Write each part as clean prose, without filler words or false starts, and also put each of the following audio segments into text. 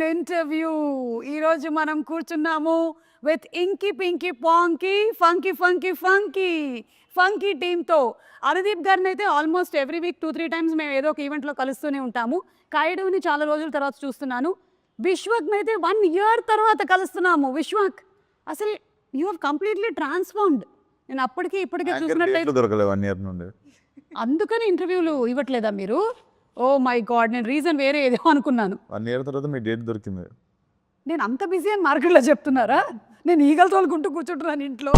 Interview ఈరోజు మనం కూర్చున్నాము with inky pinky ponky funky funky funky ఫంకీ టీమ్తో. అనుదీప్ గారిని అయితే ఆల్మోస్ట్ ఎవ్రీ వీక్ 2-3 టైమ్స్ మేము ఏదో ఒక ఈవెంట్లో కలుస్తూనే ఉంటాము. కాయడుని చాలా రోజుల తర్వాత చూస్తున్నాను. విశ్వక్ని అయితే 1 year తర్వాత కలుస్తున్నాము. విశ్వక్, అసలు యూ హ్యావ్ కంప్లీట్లీ ట్రాన్స్ఫార్మ్డ్. నేను అప్పటికి ఇప్పటికీ చూసినట్లయితే దొరకలేదు 1 year నుండి. అందుకని ఇంటర్వ్యూలు ఇవ్వట్లేదా మీరు? ఓ మై గాడ్, నేను రీజన్ వేరే ఏదో అనుకున్నాను. 1 year తర్వాత మీ డేట్ దొరికింది. నేను అంత బిజీ అని మార్కెట్లో చెప్తున్నారా? నేను ఈగలు తోలుకుంటూ కూర్చుంటున్నాను ఇంట్లో.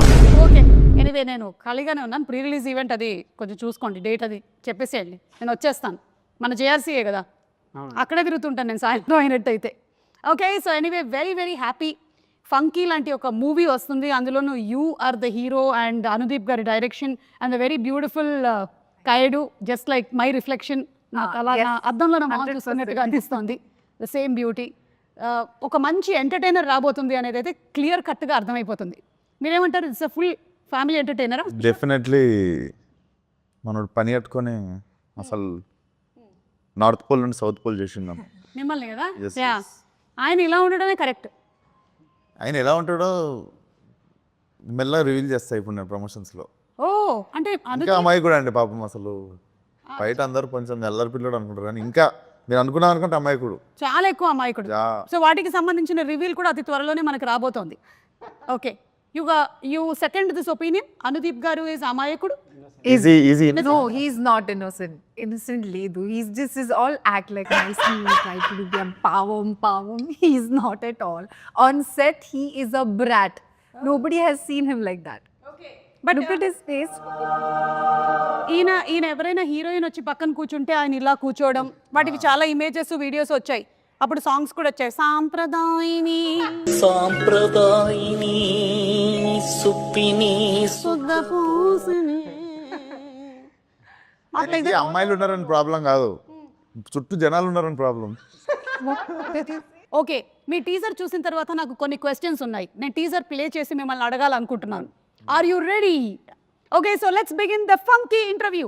ఓకే, ఎనీవే నేను ఖాళీగానే ఉన్నాను. ప్రీ రిలీజ్ ఈవెంట్ అది కొంచెం చూసుకోండి, డేట్ అది చెప్పేసేయండి, నేను వచ్చేస్తాను. మన జేఆర్సీయే కదా, అక్కడే తిరుగుతుంటాను నేను సాయంత్రం అయినట్టు అయితే. Okay, so anyway very very happy. Funky లాంటి ఒక మూవీ వస్తుంది, అందులోనూ you are the hero and Anudeep గారి direction and the very beautiful Kayadu, just like my reflection. నాకు అలా నా అద్దంలో నా మొహం చూస్తున్నట్టుగా అనిపిస్తుంది. The same beauty. ఒక మంచి ఎంటర్టైనర్ రాబోతుంది అనేది అయితే క్లియర్ కట్గా అర్థమైపోతుంది. మీరేమంటారు? ఇట్స్ అ ఫుల్ ఫ్యామిలీ ఎంటర్టైనరా? డెఫినెట్లీ మనోడు పని కట్టుకొని అసలు నార్త్ పోల్ నుండి సౌత్ పోల్ చేసిందాం మిమ్మల్ని కదా. ఆయన ఇలా ఉండడమే కరెక్ట్. ఆయన ఎలా ఉంటాడో మెల్లగా రివీల్ చేస్తా ఇప్పుడు నేను ప్రమోషన్స్లో. ఓ అంటే ఇంకా అమ్మాయి కూడా అండి పాపం, అసలు బయట అందరూ కొంచెం ఎల్లరి పిల్లడు అనుకుంటారు కానీ ఇంకా మీరు అనుకున్నాం అనుకుంటే అమాయకుడు, చాలా ఎక్కువ అమాయకుడు. సో వాటికి సంబంధించిన రివీల్ కూడా అతి త్వరలోనే మనకు రాబోతోంది. Okay, you second this opinion, Anudeep గారు ఈజ్ అమాయకుడు? Easy. No, he's not innocent. Innocent ledu. He's just is all act like nicely, try to do the power. He's not at all. On set, he is a brat. Nobody has seen him like that. Okay, But look at his face. ఈయన ఎవరైనా heroine వచ్చి పక్కన కూర్చుంటే ఆయన ఇలా కూర్చోవడం, వాటికి చాలా ఇమేజెస్ వీడియోస్ వచ్చాయి. అప్పుడు సాంగ్స్ కూడా వచ్చాయి. సాంప్రదాయిని సుప్పిని సుద్దపూసిని. అమ్మాయిలు ఉన్నారని ప్రాబ్లం కాదు, చుట్టూ జనాలు ఉన్నారని ప్రాబ్లం. ఓకే, మీ టీజర్ చూసిన తర్వాత నాకు కొన్ని క్వశ్చన్స్ ఉన్నాయి. నేను టీజర్ ప్లే చేసి మిమ్మల్ని అడగాలనుకుంటున్నాను. Are you ready? Okay, so let's begin the funky interview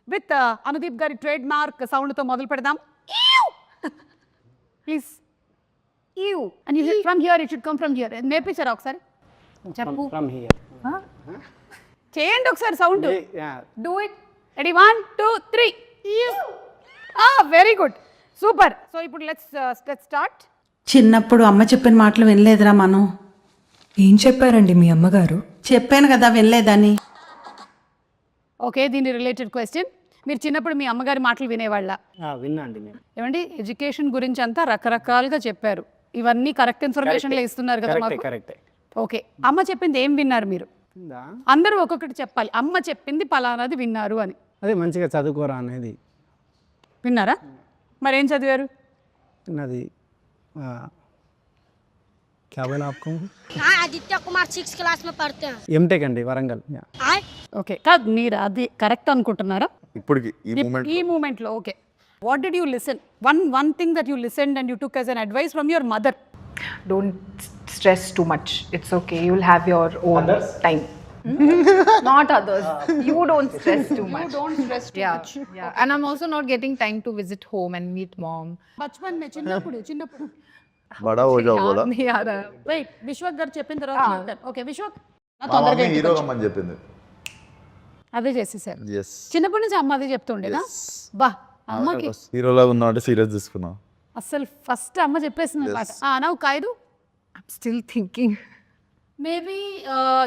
with Anudeep గారి ట్రేడ్ మార్క్ సౌండ్తో మొదలు పెడదాం. Please you and you from here, it should come from here. నేర్పించారా ఒకసారి? చెప్పు. From here. చేయండి ఒకసారి sound. Yeah. Do it. Ready, 1 2 3. Very good, super. So ఇప్పుడు లెట్స్ స్టార్ట్. చిన్నప్పుడు అమ్మ చెప్పిన మాటలు వినలేదురా మనం. ఏం చెప్పారండి మీ అమ్మగారు? చెప్పాను కదా వినలేదని. ఓకే, దీని రిలేటెడ్ క్వశ్చన్. మీరు చిన్నప్పుడు మీ అమ్మగారి మాటలు వినేవాళ్ళ? విన్నా అండి నేను. ఏమండి, ఎడ్యుకేషన్ గురించి అంతా రకరకాలుగా చెప్పారు. ఇవన్నీ కరెక్ట్ ఇన్ఫర్మేషన్లో ఇస్తున్నారు కదా మాకు. కరెక్టే. ఓకే, అమ్మ చెప్పింది ఏం విన్నారు మీరు? అందరూ ఒక్కొక్కటి చెప్పాలి. అమ్మ చెప్పింది పలానాది విన్నారు అని. అదే మంచిగా చదువుకోరా అనేది విన్నారా? మరేం చదివారు? నాది क्या बोला आपको? आदित्य कुमार 6th क्लास में पढ़ते हैं. ఎంటెక్ అండి, వరంగల్. ఓకే, కాదు మీరు అది కరెక్ట్ అనుకుంటున్నారా ఇప్పటికి ఈ ఈ మూమెంట్లో? Okay, what did you listen? One thing that you listened and you took as an advice from your mother. Don't stress too much. It's okay. You'll have your own time. Not others. You don't stress too much. Don't stress too much. Yeah. And I'm also not getting time to visit home and meet mom. బచ్పన్ మే చిన్నప్పుడు బడా హో జాओ బోలా. नहीं आ रहा. Wait, Vishwak గారు చెప్పిన తర్వాత ఓకే విశ్వక్ నా తొందరగా హీరో అమ్మని చెప్పింది. అదే చేసేసారు. yes చిన్నప్పటి నుంచి అమ్మ అదే చెప్తుండేనా? బా, అమ్మకి హీరోలా ఉన్నావు అంటే సీరియస్ తీసుకున్నా. అసలు ఫస్ట్ అమ్మ చెప్పేసింది అనమాట. Now Kayadu, I'm still thinking. Maybe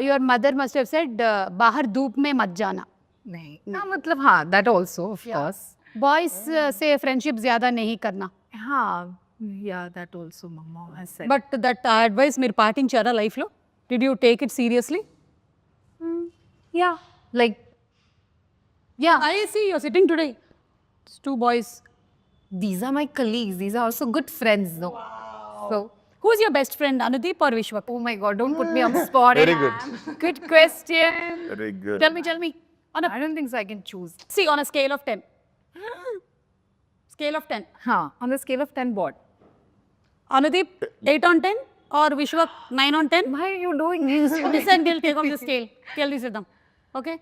your mother must have said బాహర్ ధూప్ మే మత్ జానా. नहीं. हाँ मतलब हाँ, that also of course. Boys సే ఫ్రెండ్షిప్ జ్యాదా నహీ కర్నా. हाँ, yeah, that also mama has said. But that advice మీరు పాటించారా లైఫ్లో? Did you take it seriously? Yeah, like yeah. I see you're sitting today 2 boys. These are my colleagues. These are also good friends, though. So, Who's your best friend, Anudeep or Vishwak? oh my God, don't put me on the spot. Very good. Good question. Very good. Tell me. I don't think so. I can choose. See, on a scale of 10. Scale of 10. Huh? On the scale of 10, what? Anudeep, 8 on 10 or Vishwak, 9 on 10? Why are you doing this? Listen, we'll take off the scale. Tell this to them. Okay?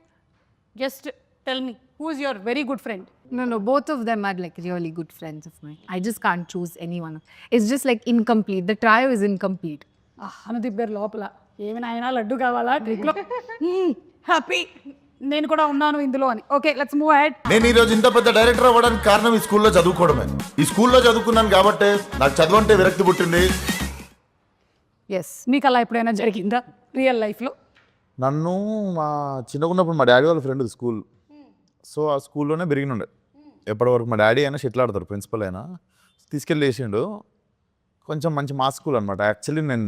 Just tell me. Who is your very good friend? No, both of them are like really good friends of mine. I just can't choose anyone. It's just like incomplete. The trio is incomplete. అనుదిబ్బారు లోపల, ఏమి నాయనా లడ్డు కావాలా ట్రిక్లో, happy నేను కూడా ఉన్నాను ఇందులో అని. Okay, let's move ahead. నేను ఈరోజు ఇంత పెద్ద డైరెక్టర్ అవ్వడానికి కారణం ఈ స్కూల్లో చదువుకోవడమే. ఈ స్కూల్లో చదువుకున్నాను కాబట్టి నాకు చదువు అంటే విరక్తి పుట్టింది. ఎస్, మీకు అలా ఎప్పుడైనా జరిగిందా రియల్ లైఫ్లో? నన్ను మా చిన్నగా ఉన్నప్పుడు మా డాడీ వాళ్ళ ఫ్రెండ్ స్కూల్, సో ఆ స్కూల్లోనే పెరిగినుండే. ఎప్పటివరకు మా డాడీ అయినా షెటిల్ ఆడతారు, ప్రిన్సిపల్ అయినా తీసుకెళ్ళి వేసిండు. కొంచెం మంచి మా స్కూల్ అనమాట. యాక్చువల్లీ నేను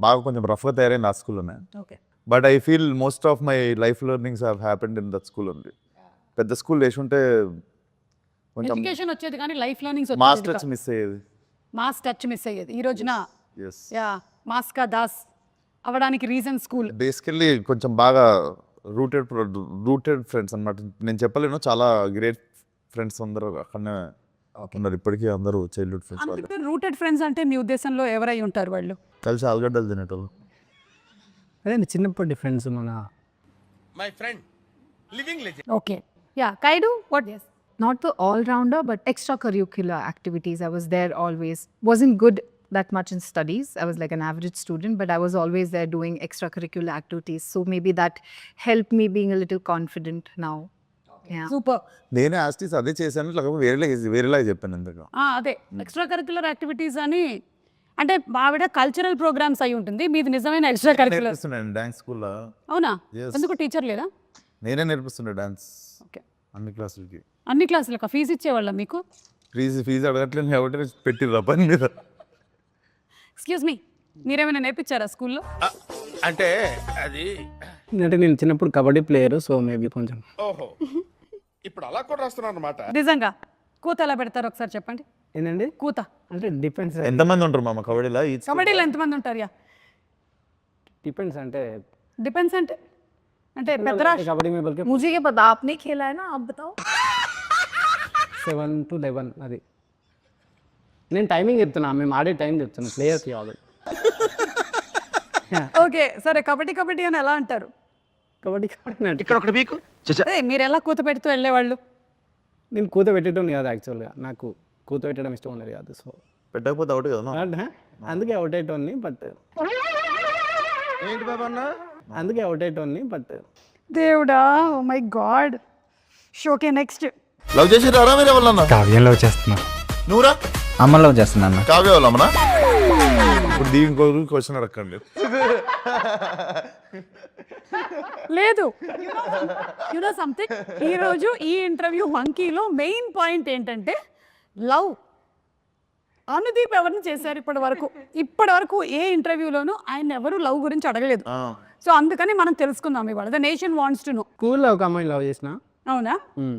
బాగా కొంచెం రఫ్గా తయారైంది ఆ స్కూల్లోనే. Okay, but I feel most of my life learnings have happened in that school only. పెద్ద స్కూల్ వేసి ఉంటే కొంచెం ఎడ్యుకేషన్ వచ్చేది కానీ life learnings mass touch miss అయ్యేది. మాస్ టచ్ మిస్ అయ్యేది. ఈ రోజున ఎస్, యా మాస్కా దాస్ అవ్వడానికి రీజన్ స్కూల్. బేసికల్లీ కొంచెం బాగా రూటెడ్ ఫ్రెండ్స్ అనమాట. నేను చెప్పలేను, చాలా గ్రేట్ ఫ్రెండ్స్ అందరూ అక్కడనే ఉన్నారు ఇప్పటికీ. అందరూ చైల్డ్హుడ్ ఫ్రెండ్స్ వాళ్ళు. అందుకే రూటెడ్ ఫ్రెండ్స్ అంటే మీ ఉద్దేశంలో ఎవరై ఉంటారు వాళ్ళు? కలిసి ఆలుగడ్డలు తినేటోళ్ళు. అదే చిన్నప్పటి ఫ్రెండ్స్ మన okay, yeah Kayadu what? Yes. Not the all-rounder, but extracurricular activities. I was there always. Wasn't good that much in studies. I was like an average student, but I was always there doing extracurricular activities. So maybe that helped me being a little confident now. Yeah. Super. నేనే ఆస్టీస్ అదే చేశాను, లేకపోతే వేరేలాగా చెప్పాను ఎందుకు. అదే extra curricular activities అని అంటే ఆవిడ కల్చరల్ ప్రోగ్రామ్స్ అయి ఉంటుంది, మీది నిజమైన ఎక్స్ట్రా కరిక్యులర్. నేర్పిస్తున్నాను డాన్స్ స్కూల్లో. అవునా? Yes. ఎందుకు టీచర్ లేదా? నేనే నేర్పిస్తుండే డాన్స్ ఓకే, అన్ని క్లాసులకి. అన్ని క్లాసులకు ఫీజు ఇచ్చేవాళ్ళ మీకు? ఫీజు అడగట్లేదు కాబట్టి పెట్టిర్రా పని మీద. ఎక్స్క్యూజ్ మీ, మీరేమైనా నేర్పించారా స్కూల్లో? అంటే అది అంటే నేను చిన్నప్పుడు కబడ్డీ ప్లేయర్, సో మేబీ కొంచెం. ఓహో, ఇప్పుడు అలా కూడా రాస్తున్నాను అనమాట. నిజంగా కూత ఎలా పెడతారు ఒకసారి చెప్పండి. ఏంటండి కూత అంటే డిపెండ్స్. ఎంతమంది ఉంటారు మామ కబడ్డీలో? కబడ్డీలో ఎంతమంది ఉంటారు? యా డిపెండ్స్ అంటే డిపెండ్స్ అంటే అంటే పెద్ద రాష్ట్ర కబడ్డీ में बल्कि मुझे ये पता, आपने खेला है ना, आप बताओ. 7 to 11 అది. నేను టైమింగ్ చెప్తున్నా, మేము ఆడే టైం చెప్తున్నా, ప్లేయర్కి కాదు. ఓకే సరే, కబడ్డీ అని ఎలా అంటారు? కబడ్డీ అంటే ఇక్కడ ఒకటి మీకు అదే మీరు ఎలా కూత పెడుతూ వెళ్ళేవాళ్ళు? నేను కూత పెట్టడం కాదు యాక్చువల్గా, నాకు కూత పెట్టడం ఇష్టం ఉండదు కాదు. సో పెట్టకపోతే ఒకటి కదా. అందుకే అవుట్ అయ్యేటోని, బట్ ఏంటి బాబా అన్న? అందుకే అవుట్ అయ్యేటోని బట్ దేవుడా, oh my God. Okay next. Love చేసి రారా మీరు ఎవరన్నా? కావ్యం లవ్ చేస్తున్నా. నువ్వురా? అమ్మ లవ్ చేస్తున్నా. కావ్య వాళ్ళమ్మనా? ఇప్పుడు దీనికి క్వశ్చన్ అడగండి. లేదు, యునో సంథింగ్, ఈరోజు ఈ ఇంటర్వ్యూ మంకీలో మెయిన్ పాయింట్ ఏంటంటే లవ్. అనుదీప్ ఎవరిని చేశారు ఇప్పటి వరకు ఏ ఇంటర్వ్యూలోనూ ఆయన ఎవరు లవ్ గురించి అడగలేదు. సో అందుకని మనం తెలుసుకుందాం ఇవాళ. The nation wants to know. స్కూల్లో ఒక అమ్మాయిని లవ్ చేసిన. అవునా?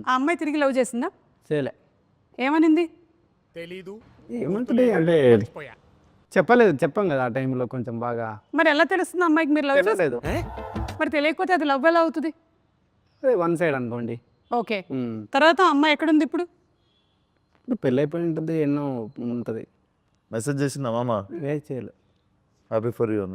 ఆ అమ్మాయి తిరిగి లవ్ చేసిందా? చేయలే. ఏమనింది? ఏమంటుంది అంటే చెప్పాం కదా ఆ టైంలో కొంచెం బాగా. మరి ఎలా తెలుస్తుంది అమ్మాయికి మీరు లవ్ తెలియలేదు. మరి తెలియకపోతే అది లవ్ ఎలా అవుతుంది? అదే వన్ సైడ్ అనుకోండి. ఓకే, తర్వాత అమ్మాయి ఎక్కడుంది ఇప్పుడు? పెళ్ళి అయిపోయి ఉంటుంది, ఎన్నో ఉంటుంది. మెసేజ్ చేసిందా మామ? వేస్ట్ చేయలేదు. Happy for you.